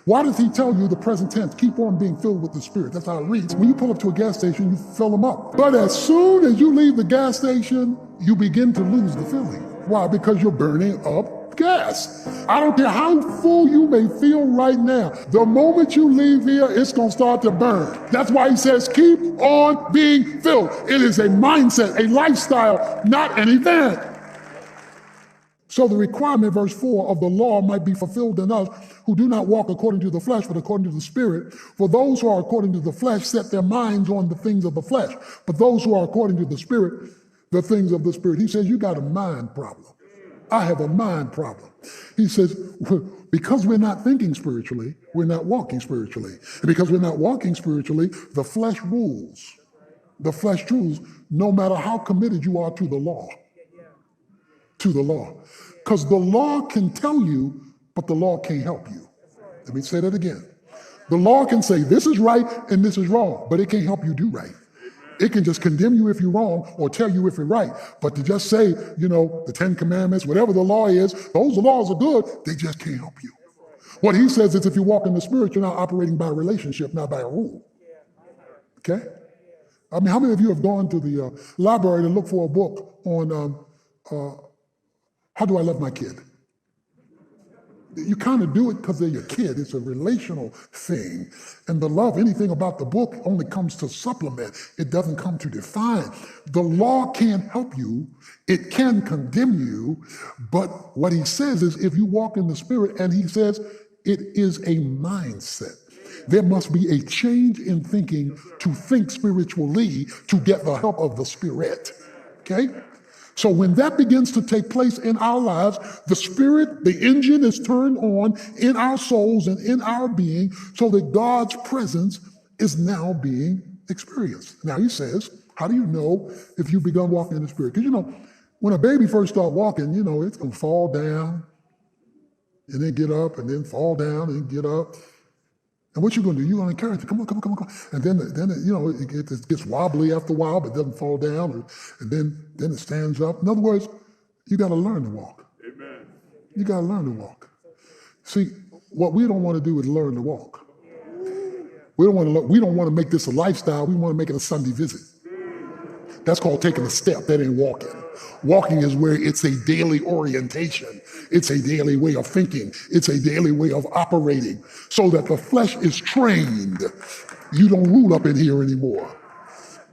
Why does he tell you the present tense? Keep on being filled with the Spirit. That's how it reads. When you pull up to a gas station, you fill them up. But as soon as you leave the gas station, you begin to lose the filling. Why? Because you're burning up gas. I don't care how full you may feel right now. The moment you leave here, it's going to start to burn. That's why he says, keep on being filled. It is a mindset, a lifestyle, not an event. So the requirement, verse 4, of the law might be fulfilled in us who do not walk according to the flesh, but according to the Spirit. For those who are according to the flesh set their minds on the things of the flesh, but those who are according to the Spirit, the things of the Spirit. He says, you got a mind problem. I have a mind problem. He says, because we're not thinking spiritually, we're not walking spiritually. And because we're not walking spiritually, the flesh rules. The flesh rules, no matter how committed you are to the law. To the law. Because the law can tell you, but the law can't help you. Let me say that again. The law can say this is right and this is wrong, but it can't help you do right. It can just condemn you if you're wrong or tell you if you're right. But to just say, the 10 Commandments, whatever the law is, those laws are good, they just can't help you. What he says is if you walk in the Spirit, you're not operating by a relationship, not by a rule. Okay? I mean, how many of you have gone to the library to look for a book on how do I love my kid? You kind of do it because they're your kid. It's a relational thing. And the love, anything about the book only comes to supplement. It doesn't come to define. The law can't help you. It can condemn you. But what he says is if you walk in the Spirit, and he says it is a mindset. There must be a change in thinking to think spiritually to get the help of the Spirit. Okay? So when that begins to take place in our lives, the Spirit, the engine is turned on in our souls and in our being so that God's presence is now being experienced. Now he says, how do you know if you've begun walking in the Spirit? Because when a baby first starts walking, it's going to fall down and then get up and then fall down and get up. And what you're going to do, you're going to encourage it. Come on. And then it gets wobbly after a while, but it doesn't fall down. And then it stands up. In other words, you got to learn to walk. Amen. You got to learn to walk. See, what we don't want to do is learn to walk. We don't want to make this a lifestyle. We want to make it a Sunday visit. That's called taking a step. That ain't walking. Walking is where it's a daily orientation. It's a daily way of thinking. It's a daily way of operating so that the flesh is trained. You don't rule up in here anymore.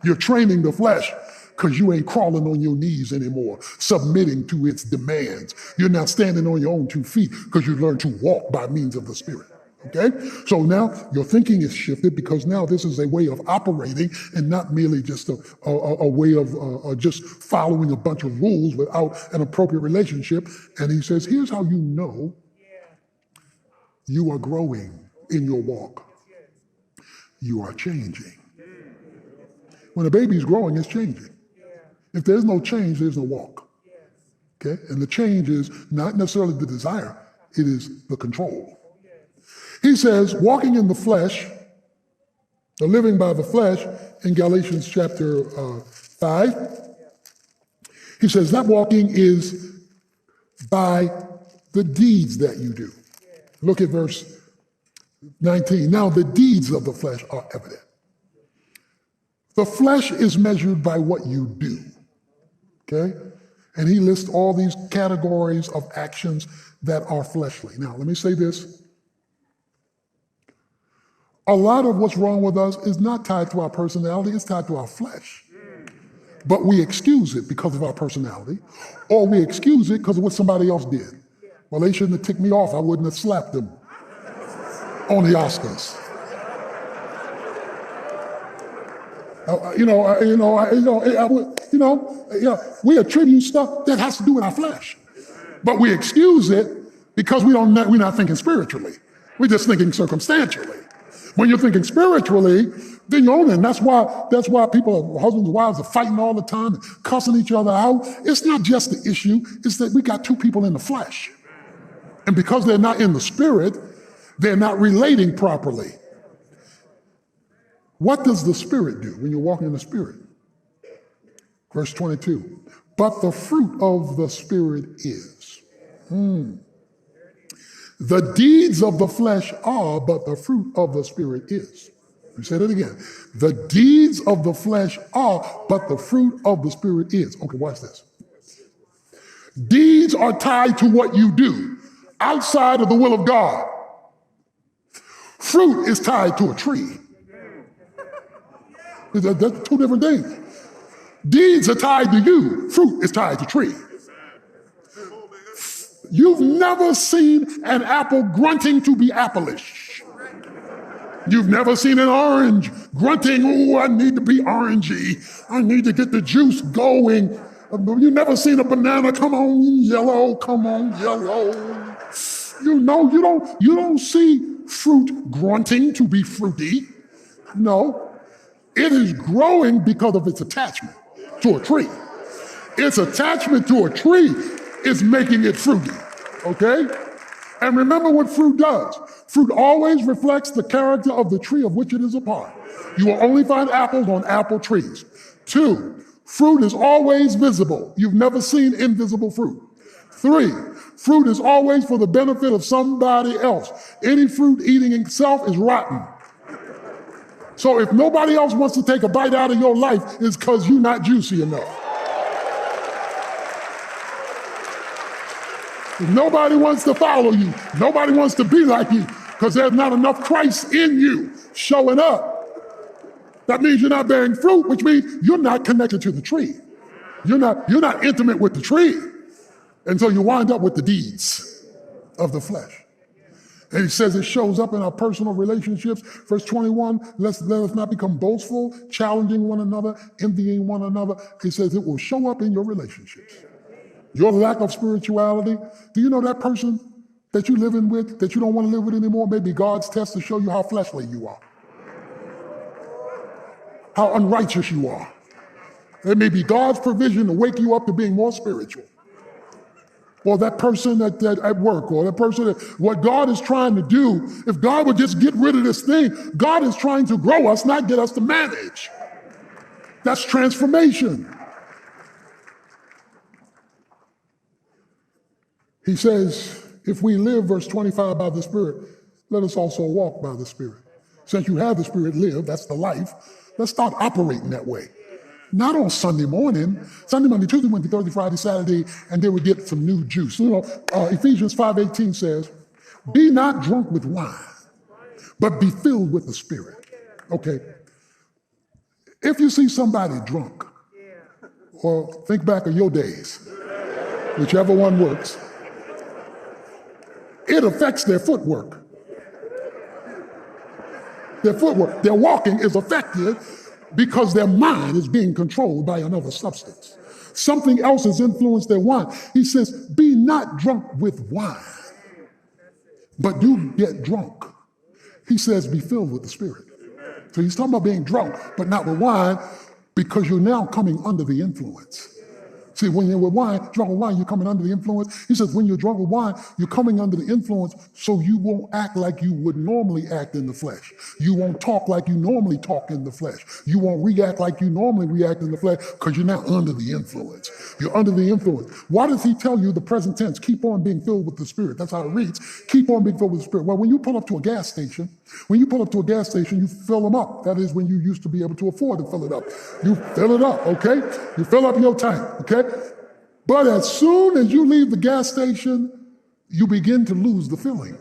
You're training the flesh because you ain't crawling on your knees anymore, submitting to its demands. You're not standing on your own 2 feet because you learn to walk by means of the Spirit. Okay? So now your thinking is shifted because now this is a way of operating and not merely just a way of just following a bunch of rules without an appropriate relationship. And he says, here's how you know you are growing in your walk. You are changing. When a baby's growing, it's changing. If there's no change, there's no walk. Okay? And the change is not necessarily the desire, it is the control. He says, walking in the flesh, or living by the flesh, in Galatians chapter 5, he says that walking is by the deeds that you do. Look at verse 19. Now the deeds of the flesh are evident. The flesh is measured by what you do. Okay? And he lists all these categories of actions that are fleshly. Now, let me say this. A lot of what's wrong with us is not tied to our personality, it's tied to our flesh. But we excuse it because of our personality, or we excuse it because of what somebody else did. Well, they shouldn't have ticked me off. I wouldn't have slapped them on the Oscars. We attribute stuff that has to do with our flesh, but we excuse it because we're not thinking spiritually. We're just thinking circumstantially. When you're thinking spiritually, then you own it. And that's why people, husbands and wives, are fighting all the time and cussing each other out. It's not just the issue, it's that we got 2 people in the flesh. And because they're not in the Spirit, they're not relating properly. What does the Spirit do when you're walking in the Spirit? Verse 22, but the fruit of the Spirit is. The deeds of the flesh are, but the fruit of the Spirit is. Let me say that again. The deeds of the flesh are, but the fruit of the Spirit is. Okay, watch this. Deeds are tied to what you do outside of the will of God. Fruit is tied to a tree. That's two different things. Deeds are tied to you. Fruit is tied to tree. You've never seen an apple grunting to be appleish. You've never seen an orange grunting, oh, I need to be orangey. I need to get the juice going. You've never seen a banana, come on yellow, come on yellow. You don't see fruit grunting to be fruity. No, it is growing because of its attachment to a tree. Its attachment to a tree is making it fruity, okay? And remember what fruit does. Fruit always reflects the character of the tree of which it is a part. You will only find apples on apple trees. 2, fruit is always visible. You've never seen invisible fruit. 3, fruit is always for the benefit of somebody else. Any fruit eating itself is rotten. So if nobody else wants to take a bite out of your life, it's because you're not juicy enough. If nobody wants to follow you, nobody wants to be like you, because there's not enough Christ in you showing up. That means you're not bearing fruit, which means you're not connected to the tree. You're not intimate with the tree. And so you wind up with the deeds of the flesh. And he says it shows up in our personal relationships. Verse 21, let us not become boastful, challenging one another, envying one another. He says it will show up in your relationships. Your lack of spirituality. Do you know that person that you're living with, that you don't want to live with anymore, may be God's test to show you how fleshly you are, how unrighteous you are. It may be God's provision to wake you up to being more spiritual. Or that person at work, or that person, what God is trying to do, if God would just get rid of this thing, God is trying to grow us, not get us to manage. That's transformation. He says, if we live, verse 25, by the Spirit, let us also walk by the Spirit. Since you have the Spirit, live, that's the life. Let's start operating that way. Not on Sunday morning, Sunday, Monday, Tuesday, Wednesday, Thursday, Friday, Saturday, and then we get some new juice. Ephesians 5:18 says, be not drunk with wine, but be filled with the Spirit. Okay. If you see somebody drunk, or think back of your days, whichever one works, it affects their footwork. Their footwork, their walking is affected because their mind is being controlled by another substance. Something else has influenced their wine. He says, be not drunk with wine, but do get drunk. He says, be filled with the Spirit. So he's talking about being drunk, but not with wine, because you're now coming under the influence. See, when you're with wine, drunk with wine, you're coming under the influence. He says, when you're drunk with wine, you're coming under the influence, so you won't act like you would normally act in the flesh. You won't talk like you normally talk in the flesh. You won't react like you normally react in the flesh, because you're now under the influence. You're under the influence. Why does he tell you the present tense? Keep on being filled with the Spirit. That's how it reads. Keep on being filled with the Spirit. Well, when you pull up to a gas station, you fill them up. That is when you used to be able to afford to fill it up. You fill it up, okay? You fill up your tank, okay? But as soon as you leave the gas station, you begin to lose the filling.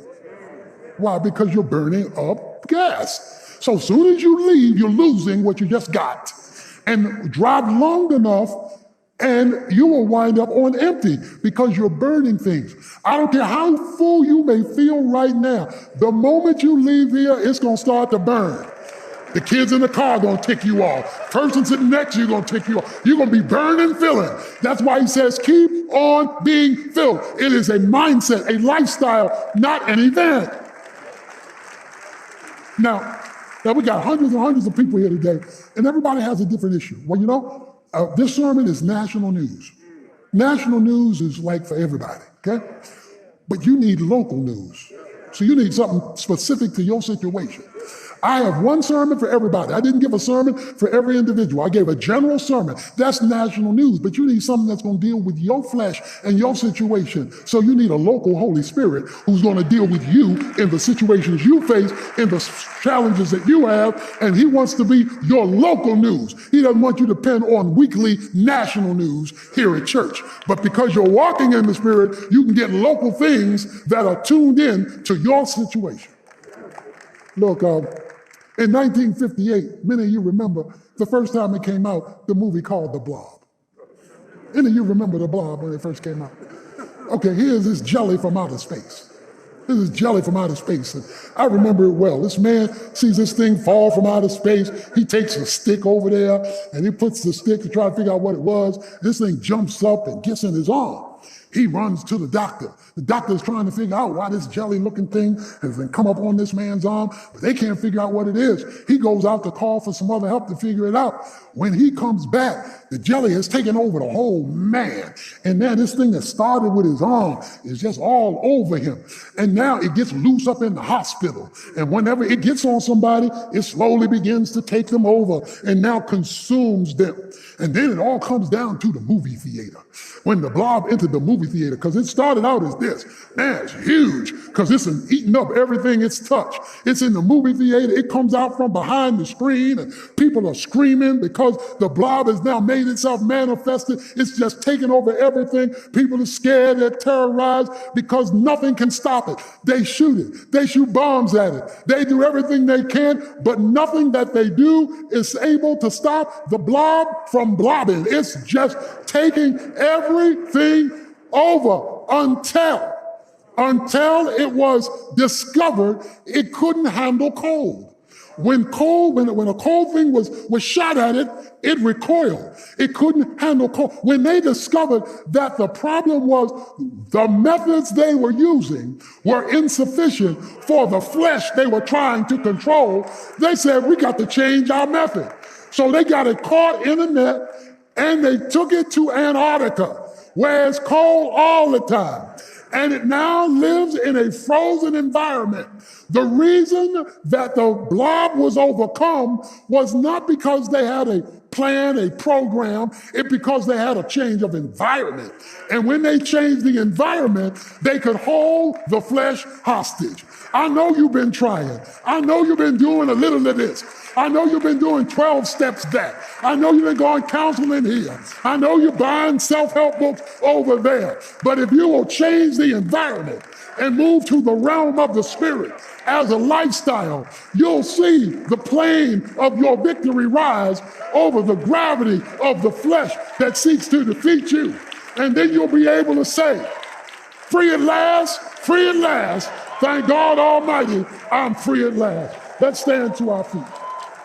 Why? Because you're burning up gas. So as soon as you leave, you're losing what you just got. And drive long enough, and you will wind up on empty because you're burning things. I don't care how full you may feel right now. The moment you leave here, it's going to start to burn. The kids in the car are going to tick you off. Person sitting next to you going to tick you off. You're going to be burning, filling. That's why he says, keep on being filled. It is a mindset, a lifestyle, not an event. Now we got hundreds and hundreds of people here today, and everybody has a different issue. Well, this sermon is national news. National news is like for everybody, okay? But you need local news. So you need something specific to your situation. I have one sermon for everybody. I didn't give a sermon for every individual. I gave a general sermon. That's national news, but you need something that's going to deal with your flesh and your situation. So you need a local Holy Spirit who's going to deal with you in the situations you face, in the challenges that you have, and he wants to be your local news. He doesn't want you to depend on weekly national news here at church. But because you're walking in the Spirit, you can get local things that are tuned in to your situation. Look, in 1958, many of you remember the first time it came out, the movie called The Blob. Any of you remember The Blob when it first came out? Okay, here's this jelly from outer space. This is jelly from outer space. And I remember it well. This man sees this thing fall from outer space. He takes a stick over there and he puts the stick to try to figure out what it was. This thing jumps up and gets in his arm. He runs to the doctor. The doctor's trying to figure out why this jelly-looking thing has been come up on this man's arm, but they can't figure out what it is. He goes out to call for some other help to figure it out. When he comes back, the jelly has taken over the whole man. And now this thing that started with his arm is just all over him. And now it gets loose up in the hospital. And whenever it gets on somebody, it slowly begins to take them over and now consumes them. And then it all comes down to the movie theater. When the Blob entered the movie theater, because it started out as this. Man, it's huge, because it's eating up everything it's touched. It's in the movie theater. It comes out from behind the screen, and people are screaming because the Blob has now made itself manifested. It's just taken over everything. People are scared. They're terrorized because nothing can stop it. They shoot it. They shoot bombs at it. They do everything they can, but nothing that they do is able to stop the Blob from blobbing. It's just taking everything over until it was discovered it couldn't handle cold. When a cold thing was shot at it, it recoiled. It couldn't handle cold. When they discovered that the problem was the methods they were using were insufficient for the flesh they were trying to control, they said, we got to change our method. So they got it caught in a net and they took it to Antarctica, where it's cold all the time. And it now lives in a frozen environment. The reason that the Blob was overcome was not because they had a plan, a program, it's because they had a change of environment. And when they changed the environment, they could hold the flesh hostage. I know you've been trying. I know you've been doing a little of this. I know you've been doing 12 steps that. I know you've been going counseling here. I know you're buying self-help books over there. But if you will change the environment and move to the realm of the Spirit as a lifestyle, you'll see the plane of your victory rise over the gravity of the flesh that seeks to defeat you. And then you'll be able to say, free at last, free at last. Thank God Almighty, I'm free at last. Let's stand to our feet.